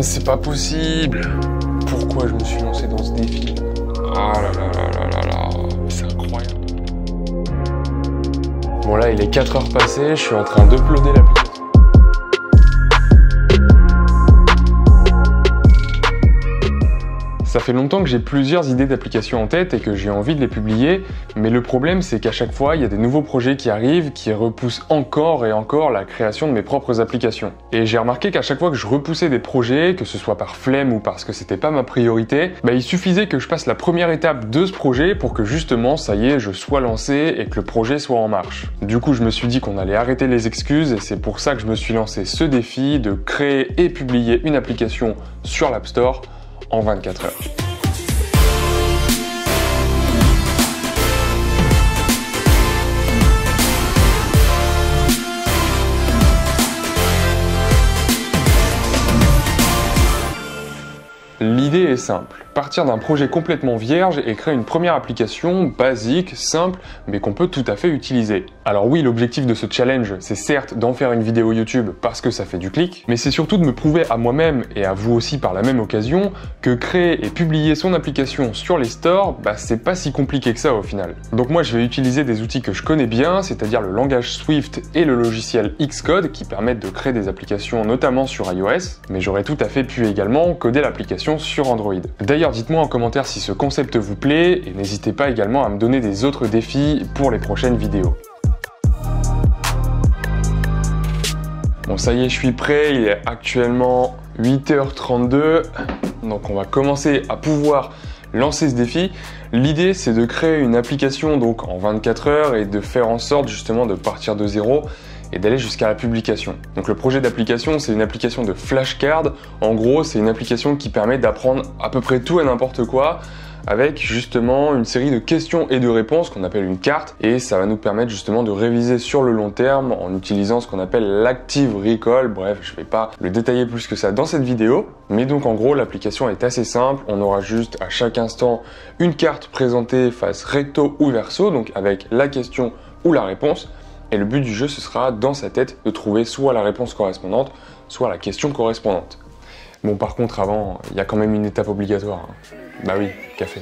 mais c'est pas possible. Pourquoi je me suis lancé dans ce défi? Oh là là là là là là, c'est incroyable. Bon là, il est 4 heures passées, je suis en train d'uploader l'application. Ça fait longtemps que j'ai plusieurs idées d'applications en tête et que j'ai envie de les publier, mais le problème c'est qu'à chaque fois, il y a des nouveaux projets qui arrivent qui repoussent encore et encore la création de mes propres applications. Et j'ai remarqué qu'à chaque fois que je repoussais des projets, que ce soit par flemme ou parce que c'était pas ma priorité, il suffisait que je passe la première étape de ce projet pour que justement, ça y est, je sois lancé et que le projet soit en marche. Du coup, je me suis dit qu'on allait arrêter les excuses et c'est pour ça que je me suis lancé ce défi de créer et publier une application sur l'App Store en 24 heures. L'idée est simple, partir d'un projet complètement vierge et créer une première application basique, simple, mais qu'on peut tout à fait utiliser. Alors oui, l'objectif de ce challenge, c'est certes d'en faire une vidéo YouTube parce que ça fait du clic, mais c'est surtout de me prouver à moi-même et à vous aussi par la même occasion que créer et publier son application sur les stores, c'est pas si compliqué que ça au final. Donc moi je vais utiliser des outils que je connais bien, c'est-à-dire le langage Swift et le logiciel Xcode qui permettent de créer des applications notamment sur iOS, mais j'aurais tout à fait pu également coder l'application sur Android. D'ailleurs, dites-moi en commentaire si ce concept vous plaît et n'hésitez pas également à me donner des autres défis pour les prochaines vidéos. Bon, ça y est, je suis prêt, il est actuellement 8h32, donc on va commencer à pouvoir lancer ce défi. L'idée, c'est de créer une application donc en 24 heures et de faire en sorte justement de partir de zéro et d'aller jusqu'à la publication. Donc le projet d'application, c'est une application de flashcard. En gros, c'est une application qui permet d'apprendre à peu près tout et n'importe quoi avec justement une série de questions et de réponses qu'on appelle une carte, et ça va nous permettre justement de réviser sur le long terme en utilisant ce qu'on appelle l'active recall. Bref, je vais pas le détailler plus que ça dans cette vidéo, mais donc en gros l'application est assez simple. On aura juste à chaque instant une carte présentée face recto ou verso, donc avec la question ou la réponse. Et le but du jeu, ce sera dans sa tête de trouver soit la réponse correspondante, soit la question correspondante. Bon, par contre, avant, il y a quand même une étape obligatoire. Bah oui, café.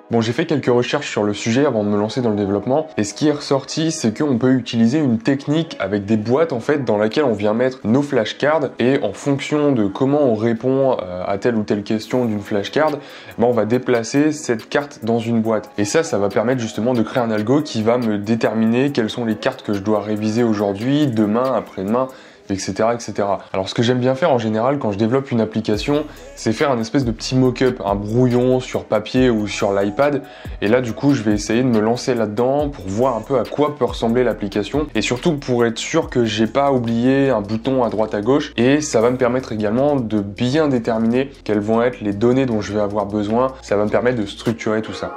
Bon, j'ai fait quelques recherches sur le sujet avant de me lancer dans le développement, et ce qui est ressorti, c'est qu'on peut utiliser une technique avec des boîtes en fait dans laquelle on vient mettre nos flashcards, et en fonction de comment on répond à telle ou telle question d'une flashcard, on va déplacer cette carte dans une boîte. Et ça va permettre justement de créer un algo qui va me déterminer quelles sont les cartes que je dois réviser aujourd'hui, demain, après-demain, etc., etc. Alors ce que j'aime bien faire en général quand je développe une application, c'est faire un espèce de petit mock-up, un brouillon sur papier ou sur l'iPad, et là du coup je vais essayer de me lancer là-dedans pour voir un peu à quoi peut ressembler l'application, et surtout pour être sûr que j'ai pas oublié un bouton à droite à gauche, et ça va me permettre également de bien déterminer quelles vont être les données dont je vais avoir besoin. Ça va me permettre de structurer tout ça.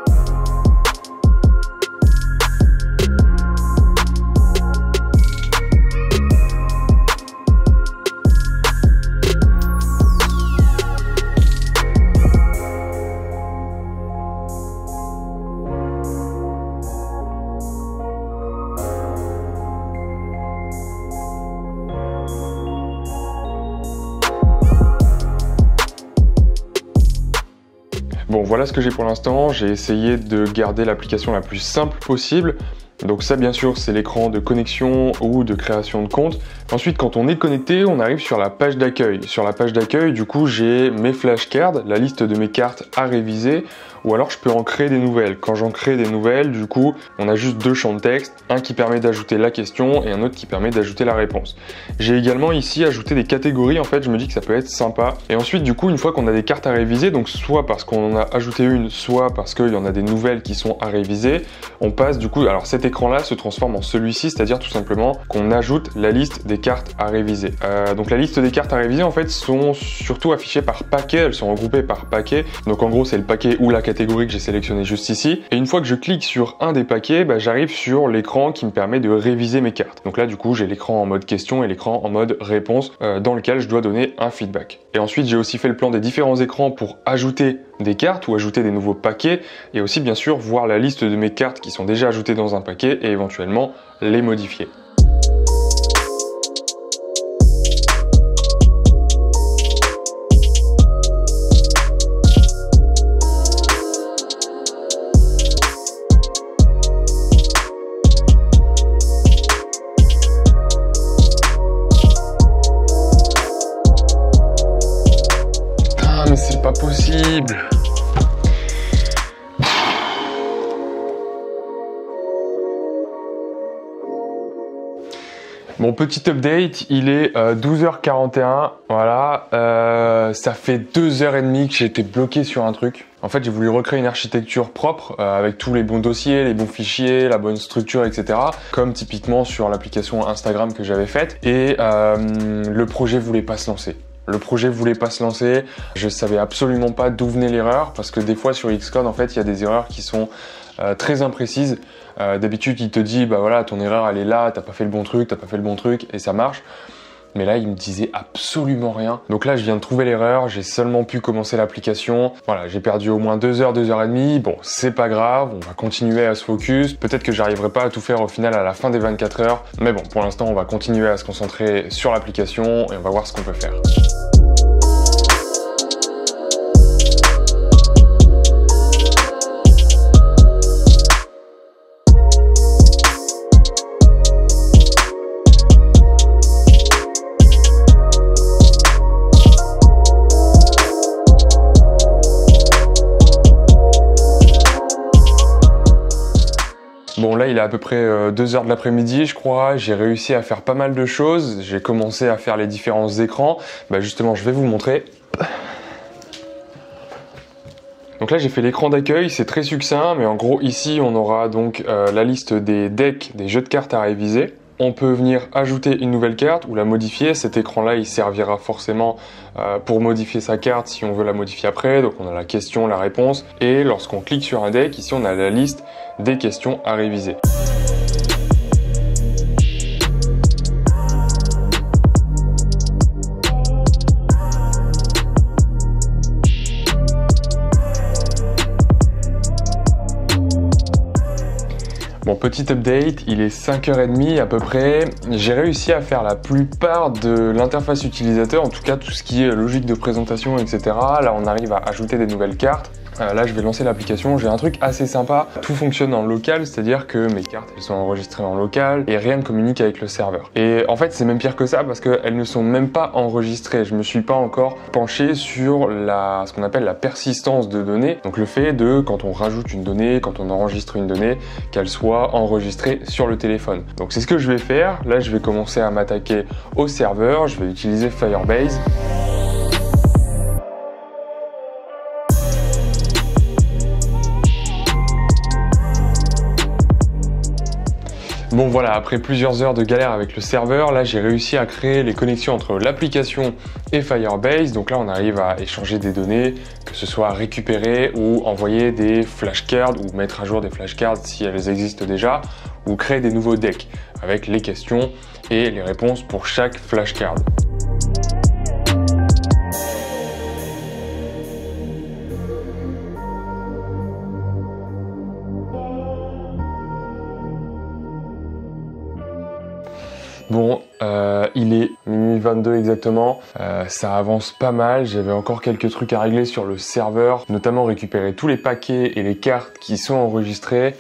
Bon, voilà ce que j'ai pour l'instant. J'ai essayé de garder l'application la plus simple possible. Donc ça, bien sûr, c'est l'écran de connexion ou de création de compte. Ensuite, quand on est connecté, on arrive sur la page d'accueil. Sur la page d'accueil, du coup, j'ai mes flashcards, la liste de mes cartes à réviser, ou alors je peux en créer des nouvelles. Quand j'en crée des nouvelles, du coup, on a juste deux champs de texte, un qui permet d'ajouter la question et un autre qui permet d'ajouter la réponse. J'ai également ici ajouté des catégories, en fait, je me dis que ça peut être sympa. Et ensuite, du coup, une fois qu'on a des cartes à réviser, donc soit parce qu'on en a ajouté une, soit parce qu'il y en a des nouvelles qui sont à réviser, on passe du coup, alors cette écran-là se transforme en celui-ci, c'est-à-dire tout simplement qu'on ajoute la liste des cartes à réviser. Donc la liste des cartes à réviser en fait sont surtout affichées par paquet, elles sont regroupées par paquet. Donc en gros c'est le paquet ou la catégorie que j'ai sélectionné juste ici. Et une fois que je clique sur un des paquets, j'arrive sur l'écran qui me permet de réviser mes cartes. Donc là du coup j'ai l'écran en mode question et l'écran en mode réponse dans lequel je dois donner un feedback. Et ensuite j'ai aussi fait le plan des différents écrans pour ajouter des cartes ou ajouter des nouveaux paquets et aussi bien sûr voir la liste de mes cartes qui sont déjà ajoutées dans un paquet et éventuellement les modifier. Mais c'est pas possible. Bon, petit update, il est 12h41, voilà, ça fait 2h30 que j'ai été bloqué sur un truc. En fait, j'ai voulu recréer une architecture propre avec tous les bons dossiers, les bons fichiers, la bonne structure, etc. Comme typiquement sur l'application Instagram que j'avais faite. Et le projet voulait pas se lancer. Je savais absolument pas d'où venait l'erreur parce que des fois sur Xcode, en fait, il y a des erreurs qui sont très imprécises. D'habitude, il te dit, bah voilà, ton erreur, elle est là, t'as pas fait le bon truc, et ça marche. Mais là, il me disait absolument rien. Donc là, je viens de trouver l'erreur, j'ai seulement pu commencer l'application. Voilà, j'ai perdu au moins 2 heures, 2h30. Bon, c'est pas grave, on va continuer à se focus. Peut-être que j'arriverai pas à tout faire au final à la fin des 24 heures. Mais bon, pour l'instant, on va continuer à se concentrer sur l'application et on va voir ce qu'on peut faire. Bon là il est à peu près 2 heures de l'après-midi je crois, j'ai réussi à faire pas mal de choses, j'ai commencé à faire les différents écrans, justement je vais vous montrer. Donc là j'ai fait l'écran d'accueil, c'est très succinct, mais en gros ici on aura donc la liste des decks, des jeux de cartes à réviser. On peut venir ajouter une nouvelle carte ou la modifier. Cet écran-là, il servira forcément pour modifier sa carte si on veut la modifier après. Donc on a la question, la réponse. Et lorsqu'on clique sur un deck, ici on a la liste des questions à réviser. Bon, petit update, il est 5h30 à peu près. J'ai réussi à faire la plupart de l'interface utilisateur, en tout cas tout ce qui est logique de présentation, etc. Là, on arrive à ajouter des nouvelles cartes. Là, je vais lancer l'application. J'ai un truc assez sympa. Tout fonctionne en local, c'est-à-dire que mes cartes, elles sont enregistrées en local et rien ne communique avec le serveur. Et en fait, c'est même pire que ça parce qu'elles ne sont même pas enregistrées. Je me suis pas encore penché sur ce qu'on appelle la persistance de données. Donc le fait de, quand on rajoute une donnée, quand on enregistre une donnée, qu'elle soit enregistrée sur le téléphone. Donc c'est ce que je vais faire. Là, je vais commencer à m'attaquer au serveur. Je vais utiliser Firebase. Bon voilà, après plusieurs heures de galère avec le serveur, là j'ai réussi à créer les connexions entre l'application et Firebase. Donc là on arrive à échanger des données, que ce soit récupérer ou envoyer des flashcards ou mettre à jour des flashcards si elles existent déjà, ou créer des nouveaux decks avec les questions et les réponses pour chaque flashcard. Bon, il est minuit 22 exactement, ça avance pas mal, j'avais encore quelques trucs à régler sur le serveur, notamment récupérer tous les paquets et les cartes qui sont enregistrées.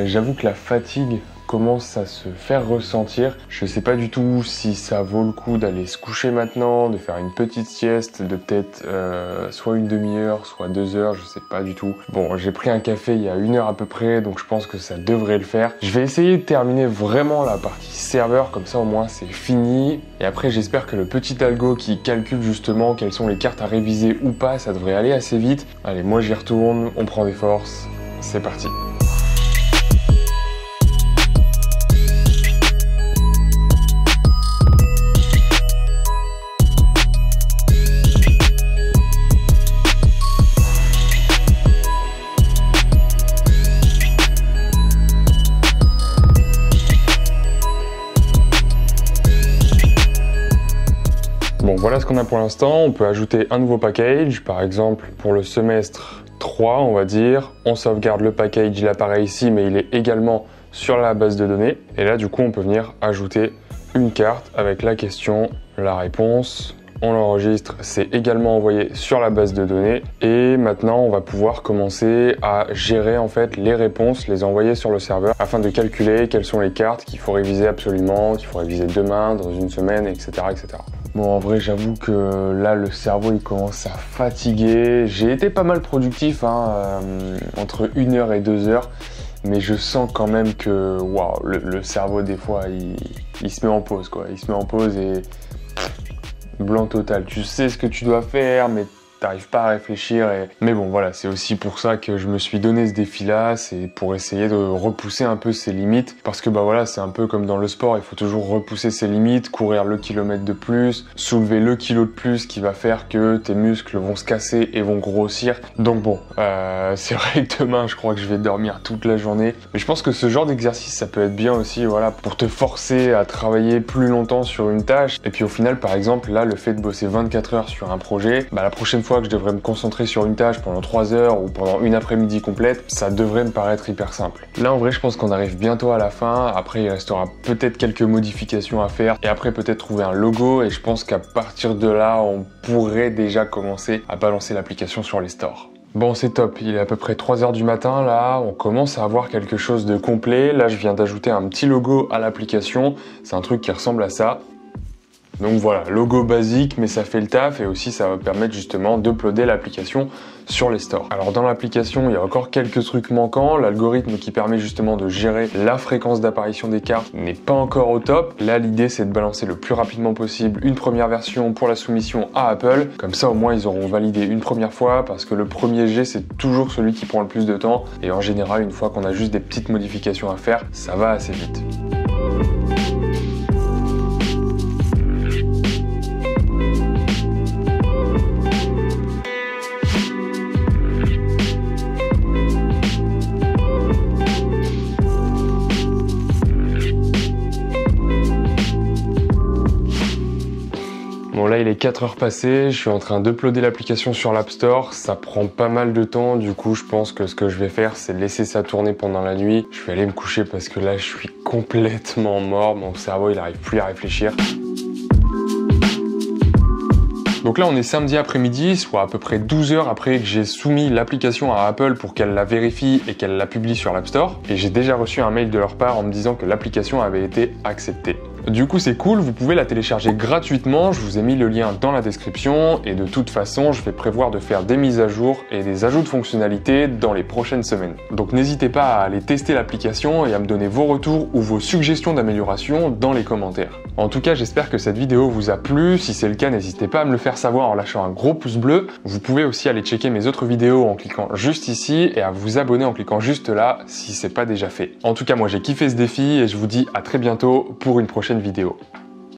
J'avoue que la fatigue commence à se faire ressentir. Je sais pas du tout si ça vaut le coup d'aller se coucher maintenant, de faire une petite sieste de peut-être soit une demi-heure, soit 2 heures, je sais pas du tout. Bon, j'ai pris un café il y a 1 heure à peu près, donc je pense que ça devrait le faire. Je vais essayer de terminer vraiment la partie serveur, comme ça au moins c'est fini. Et après j'espère que le petit algo qui calcule justement quelles sont les cartes à réviser ou pas, ça devrait aller assez vite. Allez, moi j'y retourne, on prend des forces, c'est parti. Voilà ce qu'on a pour l'instant. On peut ajouter un nouveau package, par exemple pour le semestre 3, on va dire. On sauvegarde le package, il apparaît ici, mais il est également sur la base de données. Et là, du coup, on peut venir ajouter une carte avec la question, la réponse. On l'enregistre, c'est également envoyé sur la base de données. Et maintenant, on va pouvoir commencer à gérer en fait les réponses, les envoyer sur le serveur afin de calculer quelles sont les cartes qu'il faut réviser absolument, qu'il faut réviser demain, dans une semaine, etc., etc. Bon, en vrai, j'avoue que là, le cerveau, il commence à fatiguer. J'ai été pas mal productif, entre 1 heure et 2 heures. Mais je sens quand même que waouh, le cerveau, des fois, il se met en pause, quoi. Il se met en pause et blanc total. Tu sais ce que tu dois faire, mais t'arrives pas à réfléchir. Mais bon, voilà, c'est aussi pour ça que je me suis donné ce défi-là, c'est pour essayer de repousser un peu ses limites. Parce que bah voilà, c'est un peu comme dans le sport, il faut toujours repousser ses limites, courir le kilomètre de plus, soulever le kilo de plus qui va faire que tes muscles vont se casser et vont grossir. Donc bon, c'est vrai que demain, je crois que je vais dormir toute la journée. Mais je pense que ce genre d'exercice, ça peut être bien aussi, voilà, pour te forcer à travailler plus longtemps sur une tâche. Et puis au final, par exemple, là, le fait de bosser 24 heures sur un projet, bah la prochaine fois que je devrais me concentrer sur une tâche pendant 3 heures ou pendant une après-midi complète, ça devrait me paraître hyper simple. Là, en vrai, je pense qu'on arrive bientôt à la fin. Après, il restera peut-être quelques modifications à faire et après peut-être trouver un logo. Et je pense qu'à partir de là, on pourrait déjà commencer à balancer l'application sur les stores. Bon, c'est top, il est à peu près 3 heures du matin, là, on commence à avoir quelque chose de complet. Là, je viens d'ajouter un petit logo à l'application, c'est un truc qui ressemble à ça. Donc voilà, logo basique, mais ça fait le taf et aussi ça va permettre justement d'uploader l'application sur les stores. Alors dans l'application, il y a encore quelques trucs manquants. L'algorithme qui permet justement de gérer la fréquence d'apparition des cartes n'est pas encore au top. Là, l'idée, c'est de balancer le plus rapidement possible une première version pour la soumission à Apple. Comme ça, au moins, ils auront validé une première fois parce que le premier jet, c'est toujours celui qui prend le plus de temps. Et en général, une fois qu'on a juste des petites modifications à faire, ça va assez vite. Bon là il est 4 heures passées, je suis en train d'uploader l'application sur l'App Store, ça prend pas mal de temps, du coup je pense que ce que je vais faire c'est laisser ça tourner pendant la nuit. Je vais aller me coucher parce que là je suis complètement mort, mon cerveau il n'arrive plus à réfléchir. Donc là on est samedi après-midi, soit à peu près 12 heures après que j'ai soumis l'application à Apple pour qu'elle la vérifie et qu'elle la publie sur l'App Store. Et j'ai déjà reçu un mail de leur part en me disant que l'application avait été acceptée. Du coup c'est cool, vous pouvez la télécharger gratuitement, je vous ai mis le lien dans la description et de toute façon je vais prévoir de faire des mises à jour et des ajouts de fonctionnalités dans les prochaines semaines. Donc n'hésitez pas à aller tester l'application et à me donner vos retours ou vos suggestions d'amélioration dans les commentaires. En tout cas j'espère que cette vidéo vous a plu, si c'est le cas n'hésitez pas à me le faire savoir en lâchant un gros pouce bleu. Vous pouvez aussi aller checker mes autres vidéos en cliquant juste ici et à vous abonner en cliquant juste là si c'est pas déjà fait. En tout cas moi j'ai kiffé ce défi et je vous dis à très bientôt pour une prochaine vidéo.